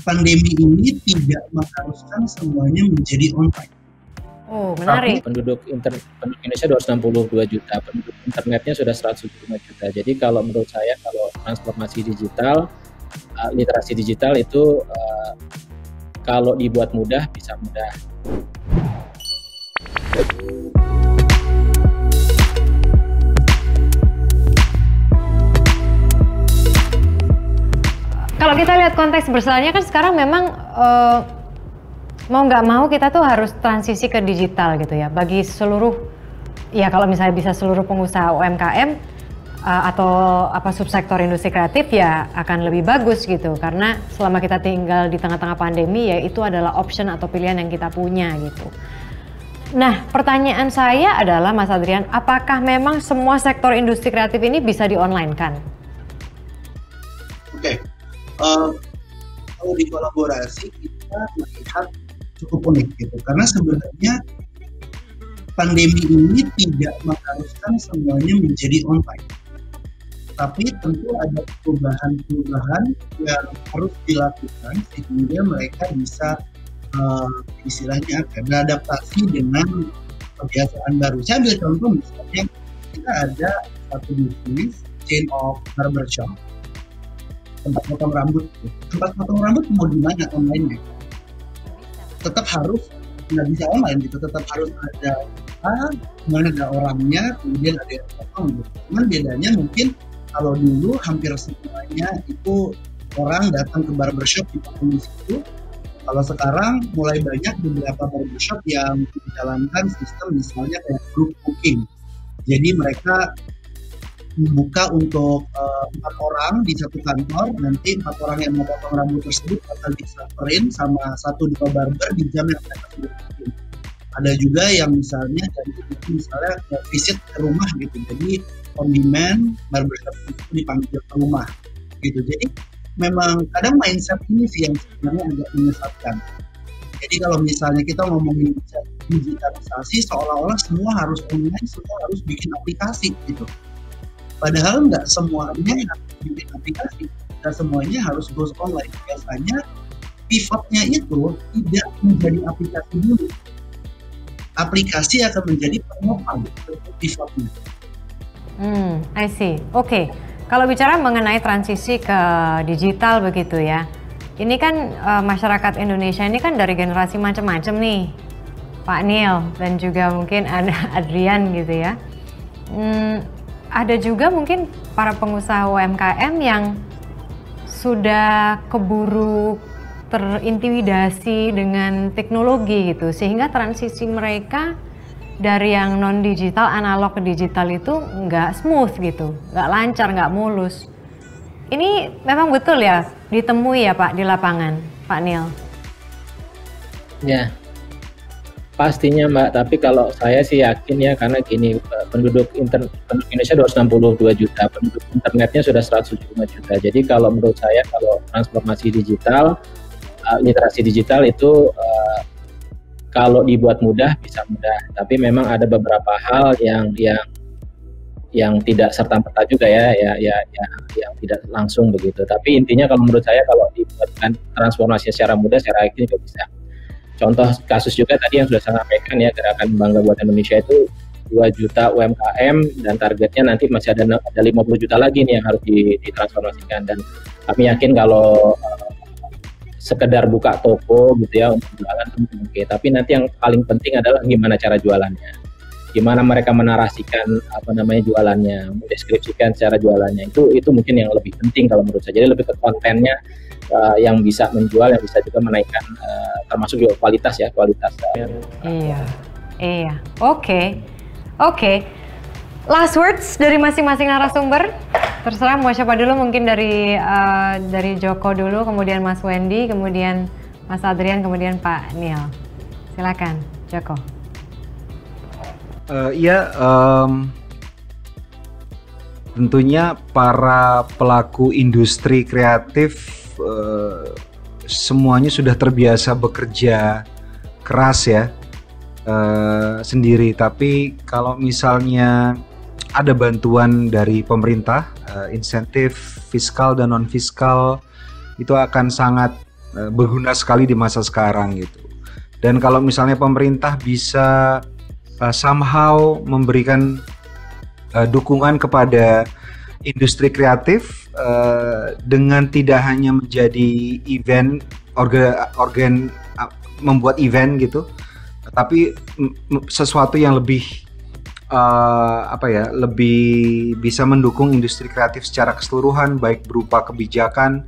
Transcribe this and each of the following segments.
pandemi ini tidak mengharuskan semuanya menjadi online. Oh, menarik. Penduduk Indonesia 262 juta, penduduk internetnya sudah 175 juta. Jadi kalau menurut saya, kalau transformasi digital, literasi digital itu kalau dibuat mudah, bisa mudah. Kalau kita lihat konteks besarnya kan sekarang memang mau nggak mau kita tuh harus transisi ke digital gitu ya. Bagi seluruh, ya kalau misalnya bisa seluruh pengusaha UMKM atau subsektor industri kreatif ya akan lebih bagus gitu. Karena selama kita tinggal di tengah-tengah pandemi ya itu adalah option atau pilihan yang kita punya gitu. Nah, pertanyaan saya adalah Mas Adrian, apakah memang semua sektor industri kreatif ini bisa di-online-kan? Oke. Kalau di kolaborasi kita melihat cukup unik gitu, karena sebenarnya pandemi ini tidak mengharuskan semuanya menjadi online, tapi tentu ada perubahan-perubahan yang harus dilakukan sehingga mereka bisa istilahnya beradaptasi dengan kebiasaan baru. Saya ambil contoh misalnya kita ada satu bisnis chain of barbershop, tempat potong rambut. Tempat potong rambut mau di mana online-nya? Tetap harus nggak bisa online gitu, tetap harus ada ada orangnya, kemudian ada yang potong gitu. Cuman bedanya mungkin kalau dulu hampir semuanya itu orang datang ke barbershop dipotong di situ. Kalau sekarang mulai banyak beberapa barbershop yang menjalankan sistem misalnya kayak group booking. Jadi mereka membuka untuk 4 orang di satu kantor, nanti 4 orang yang mau potong rambut tersebut akan disaperin sama satu di barber di jam yang mereka sudah bikin. Ada juga yang misalnya visit ke rumah gitu, jadi on demand barbershop itu dipanggil ke rumah gitu. Jadi memang kadang mindset ini sih yang sebenarnya agak menyesatkan. Jadi kalau misalnya kita ngomongin digitalisasi seolah-olah semua harus online, semua harus bikin aplikasi gitu. Padahal nggak semuanya harus bikin aplikasi, nggak semuanya harus go online. Biasanya pivotnya itu tidak menjadi aplikasi dulu. Aplikasi akan menjadi penopang pivotnya. I see. Oke. Kalau bicara mengenai transisi ke digital begitu ya, ini kan masyarakat Indonesia ini kan dari generasi macam-macam nih, Pak Neil dan juga mungkin ada Adrian gitu ya. Ada juga mungkin para pengusaha UMKM yang sudah keburu terintimidasi dengan teknologi gitu, sehingga transisi mereka dari yang non digital analog ke digital itu nggak smooth gitu, nggak lancar, nggak mulus. Ini memang betul ya ditemui ya Pak di lapangan, Pak Neil? Ya, pastinya Mbak. Tapi kalau saya sih yakin ya, karena gini, penduduk Indonesia 262 juta, penduduk internetnya sudah 175 juta. Jadi kalau menurut saya, kalau transformasi digital, literasi digital itu kalau dibuat mudah bisa mudah, tapi memang ada beberapa hal yang tidak serta-merta juga yang tidak langsung begitu. Tapi intinya kalau menurut saya kalau dibuatkan transformasi secara mudah, secara yakin juga bisa. Contoh kasus juga tadi yang sudah saya sampaikan ya, gerakan Bangga Buatan Indonesia itu 2 juta UMKM dan targetnya nanti masih ada 50 juta lagi nih yang harus ditransformasikan, dan kami yakin kalau sekedar buka toko gitu ya untuk jualan itu oke, tapi nanti yang paling penting adalah gimana cara jualannya, gimana mereka menarasikan jualannya, mendeskripsikan secara jualannya, itu mungkin yang lebih penting kalau menurut saya. Jadi lebih ke kontennya yang bisa menjual, yang bisa juga menaikkan termasuk juga kualitas. Iya. Oke. Last words dari masing-masing narasumber. Terserah mau siapa dulu, mungkin dari Joko dulu, kemudian Mas Wendy, kemudian Mas Adrian, kemudian Pak Neil. Silakan, Joko. Tentunya para pelaku industri kreatif semuanya sudah terbiasa bekerja keras ya sendiri. Tapi kalau misalnya ada bantuan dari pemerintah, insentif fiskal dan non fiskal, itu akan sangat berguna sekali di masa sekarang gitu. Dan kalau misalnya pemerintah bisa somehow memberikan dukungan kepada industri kreatif dengan tidak hanya menjadi event membuat event gitu, tapi sesuatu yang lebih lebih bisa mendukung industri kreatif secara keseluruhan, baik berupa kebijakan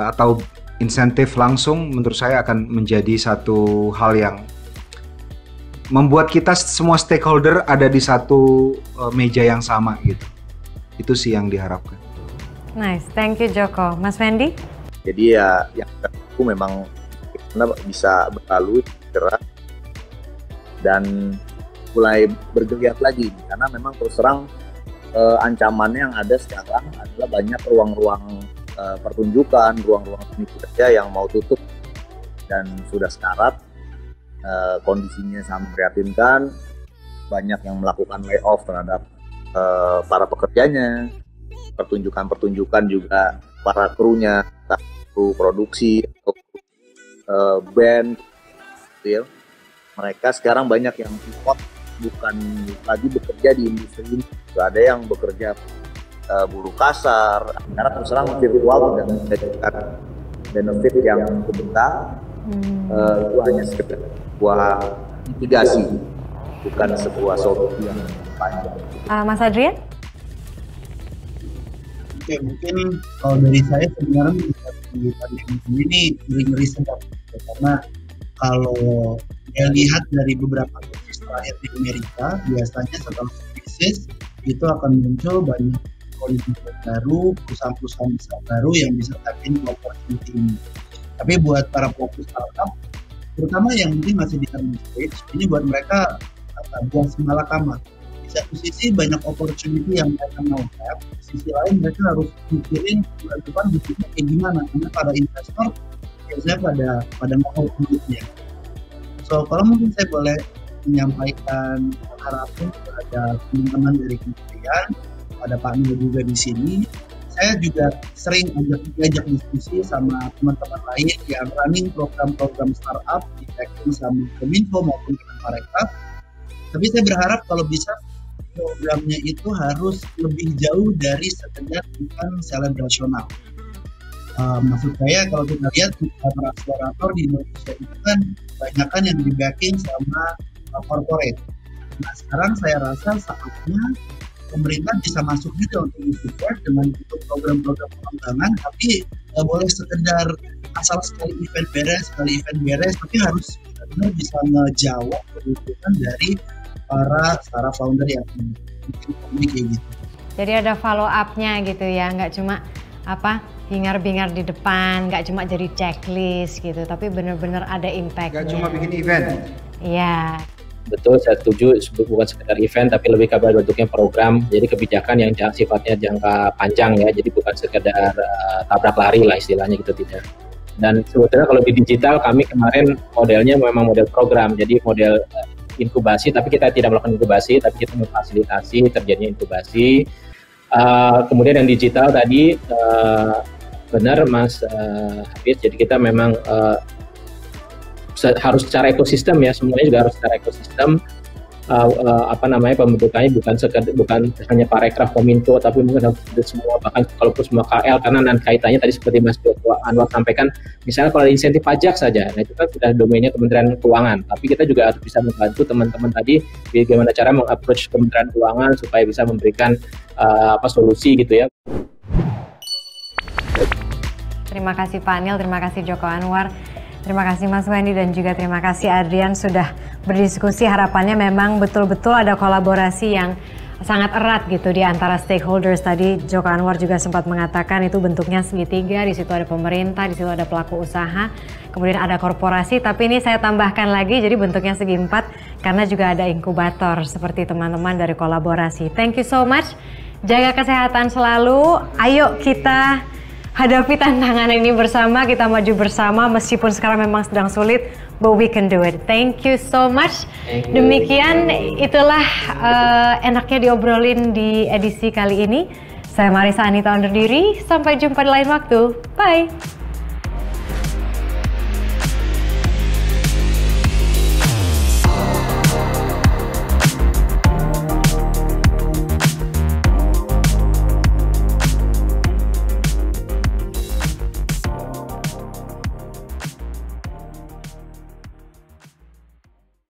atau insentif langsung, menurut saya akan menjadi satu hal yang membuat kita semua stakeholder ada di satu meja yang sama gitu. Itu sih yang diharapkan. Nice, thank you Joko. Mas Wendy? Jadi ya yang aku memang bisa berlalu gerak dan mulai bergeliat lagi, karena memang terus terang ancamannya yang ada sekarang adalah banyak ruang-ruang pertunjukan, ruang-ruang seni kerja yang mau tutup dan sudah sekarat, kondisinya sangat memprihatinkan, banyak yang melakukan layoff terhadap para pekerjanya, pertunjukan juga para krunya, kru produksi, band, gitu ya. Mereka sekarang banyak yang pivot, bukan lagi bekerja di industri ini. Ada yang bekerja buruh kasar, karena terus terang virtual dan menjadikan benefit yang sebentar, itu hanya sekedar sebuah mitigasi, bukan sebuah solusi yang panjang. Mas Adrian? Oke, mungkin kalau dari saya sebenarnya di pandemi ini ngeri-ngeri sedap, karena kalau saya lihat dari beberapa krisis terakhir di Amerika, biasanya setelah krisis itu akan muncul banyak kondisi baru, perusahaan-perusahaan besar baru yang bisa tapping opportunity ini. Tapi buat para pelaku startup, terutama yang mungkin masih di early stage, ini buat mereka buang semalakama. Di satu sisi banyak opportunity yang mereka mau have, di sisi lain mereka harus mikirin bulan depan bisnisnya kayak gimana, karena para investor biasanya pada mau duitnya. So kalau mungkin saya boleh menyampaikan harapan kepada teman-teman dari kementerian, pada Pak Nil juga di sini, saya juga sering ajak diskusi sama teman-teman lain yang running program-program startup di backing sama Kominfo maupun Kemenparekraf. Tapi saya berharap kalau bisa programnya itu harus lebih jauh dari sekedar bukan selebrasional. Maksud saya kalau kita lihat para akselerator di Indonesia itu kan kebanyakan yang di backing sama corporate. Nah sekarang saya rasa saatnya pemerintah bisa masuk juga untuk support dengan bentuk program-program pengembangan, tapi nggak boleh sekedar asal sekali event beres, tapi harus benar-benar bisa ngejawab kebutuhan dari para startup founder yang bikin kayak gitu. Jadi ada follow up-nya gitu ya, nggak cuma hingar-bingar di depan, nggak cuma jadi checklist gitu, tapi benar-benar ada impact-nya. Nggak cuma bikin event. Iya. Betul, saya setuju, bukan sekedar event tapi lebih kepada bentuknya program, jadi kebijakan yang sifatnya jangka panjang ya, jadi bukan sekedar tabrak lari lah istilahnya gitu, tidak. Dan sebetulnya kalau di digital kami kemarin modelnya memang model program, jadi model inkubasi, tapi kita tidak melakukan inkubasi, tapi kita memfasilitasi terjadinya inkubasi. Kemudian yang digital tadi benar Mas Hafiz, jadi kita memang harus secara ekosistem ya, semuanya juga harus secara ekosistem. Pembentukannya bukan hanya Parekraf, Kominfo, tapi mungkin harus semua, bahkan kalaupun semua KL, karena nanti kaitannya tadi seperti Mas Joko Anwar sampaikan, misalnya kalau ada insentif pajak saja, nah itu kan sudah domainnya Kementerian Keuangan, tapi kita juga harus bisa membantu teman-teman tadi bagaimana cara meng-approach Kementerian Keuangan supaya bisa memberikan solusi gitu ya. Terima kasih Pak Nil, terima kasih Joko Anwar. Terima kasih Mas Wendy dan juga terima kasih Adrian sudah berdiskusi. Harapannya memang betul-betul ada kolaborasi yang sangat erat gitu di antara stakeholders. Tadi Joko Anwar juga sempat mengatakan itu bentuknya segitiga, di situ ada pemerintah, di situ ada pelaku usaha, kemudian ada korporasi, tapi ini saya tambahkan lagi jadi bentuknya segi empat karena juga ada inkubator seperti teman-teman dari kolaborasi. Thank you so much. Jaga kesehatan selalu. Ayo kita hadapi tantangan ini bersama, kita maju bersama meskipun sekarang memang sedang sulit, but we can do it. Thank you so much. Demikian itulah enaknya diobrolin di edisi kali ini. Saya Marisa Anita undur diri, sampai jumpa di lain waktu. Bye.